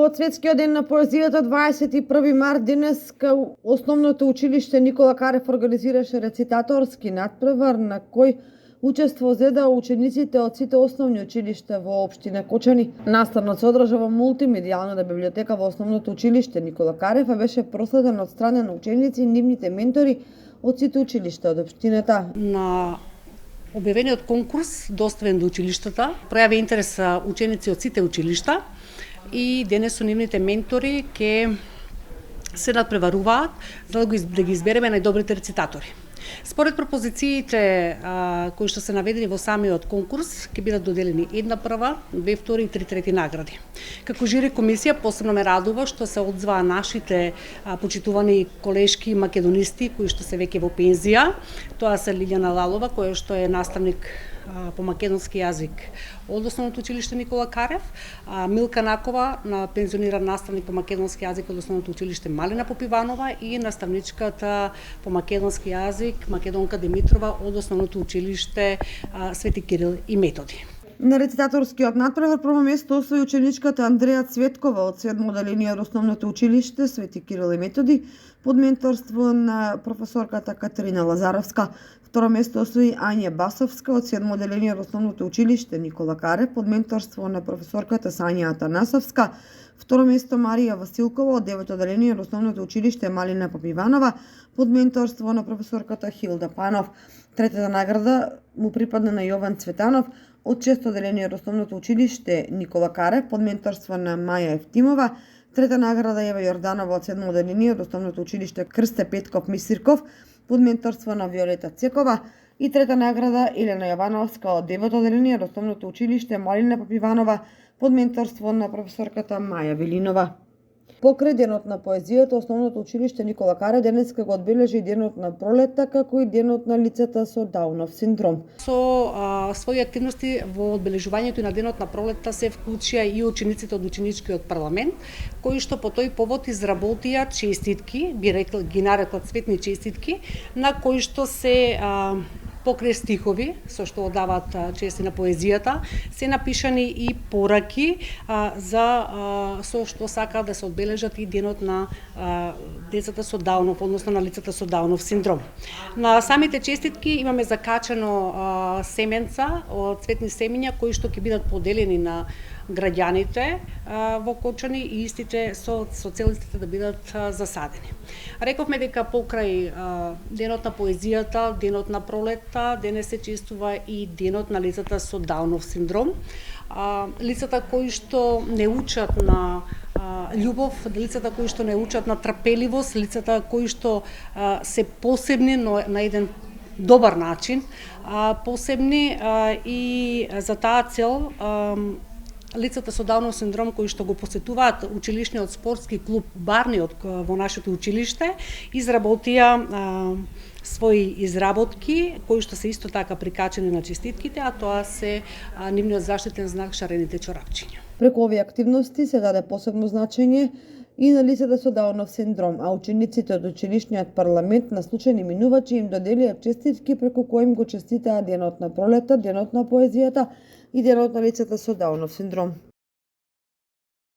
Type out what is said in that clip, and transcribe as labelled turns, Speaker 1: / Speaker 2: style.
Speaker 1: Повод Светскиот ден на поезијата 21 март денеска Основното училиште Никола Карев организираше рецитаторски натпревар на кој учество зеда учениците од сите основни училишта во општина Кочани. Наставот се одржа во мултимедијалната библиотека во Основното училиште Никола Карев, а беше проследен од страна на ученици и нивните ментори од сите училишта од општината.
Speaker 2: На објавениот конкурс доставен до училиштата пројави интерес ученици од сите училишта и денес со нивните ментори ќе се надпреваруваат за да ги избереме најдобрите рецитатори. Според пропозициите кои што се наведени во самиот конкурс, ќе бидат доделени 1 прва, 2 втори и 3 трети награди. Како жири комисија посебно ме радува што се одзваа нашите почитувани колешки македонисти кои што се веќе во пензија. Тоа се Лилјана Лалова, која што е наставник по македонски јазик од Основното училиште Никола Карев, Милка Накова, пензиониран наставник по македонски јазик од Основното училиште Малина Попиванова и наставничката по македонски јазик Македонка Димитрова од Основното училиште Свети Кирил и Методи.
Speaker 1: На рецитаторскиот натпревар прво место освои ученичката Андреја Цветкова од 7 оделение од Основното училиште Свети Кирил и Методи под менторство на професорката Катерина Лазаровска. Второ место освои Ања Басовска од 7 оделение од Основното училиште Никола Карев под менторство на професорката Сања Атанасовска. Второ место Марија Василкова од 9 оделение од Основното училиште Малина Попиванова под менторство на професорката Хилда Панов. Третата награда му припадна на Јован Цветанов од 6 оделение од Основното училиште Никола Карев под менторство на Маја Евтимова. Трета награда Ева Јорданова од 7 оделение од Основното училиште Крсте Петков Мисирков под менторство на Виолета Цекова и трета награда Елена Јовановска од 9 оделение од Основното училиште Малина Попиванова под менторство на професорката Маја Велинова. Покрај денот на поезијата, Основното училиште Никола Карев денеска го одбележи денот на пролетта, како и денот на лицата со Даунов синдром.
Speaker 2: Со своји активности во одбележувањето на денот на пролетта се вклучија и учениците од ученичкиот парламент, кои што по тој повод изработија честитки, ги нареклат цветни честитки, на кои што се покрај стихови, со што одаваат чести на поезијата, се напишани и пораки со што сакаат да се одбележат и денот на децата со Даунов, односно на лицата со Даунов синдром. На самите честитки имаме закачано семенца од цветни семиња кои што ќе бидат поделени на граѓаните во Кочани и истите со целите да бидат засадени. Рековме дека покрај денот на поезијата, денот на пролетта, денес се честува и денот на лицата со Даунов синдром. Лицата кои што не учат на љубов, лицата кои што не учат на трпеливост, лицата кои што се посебни, но на еден добар начин, посебни и за таа цел лицата со Даунов синдром кои што го посетуваат училишниот спортски клуб Барниот во нашето училиште изработија своји изработки кои што се исто така прикачени на честитките, а тоа се нивниот заштитен знак шарените чорапчиња.
Speaker 1: Преку овие активности се даде посебно значење и на лицата со Даунов синдром, а учениците од училишниот парламент на случајни минувачи им доделија честитки преку кои им го честитаа денот на пролета, денот на поезијата и денот на лицата со Даунов синдром.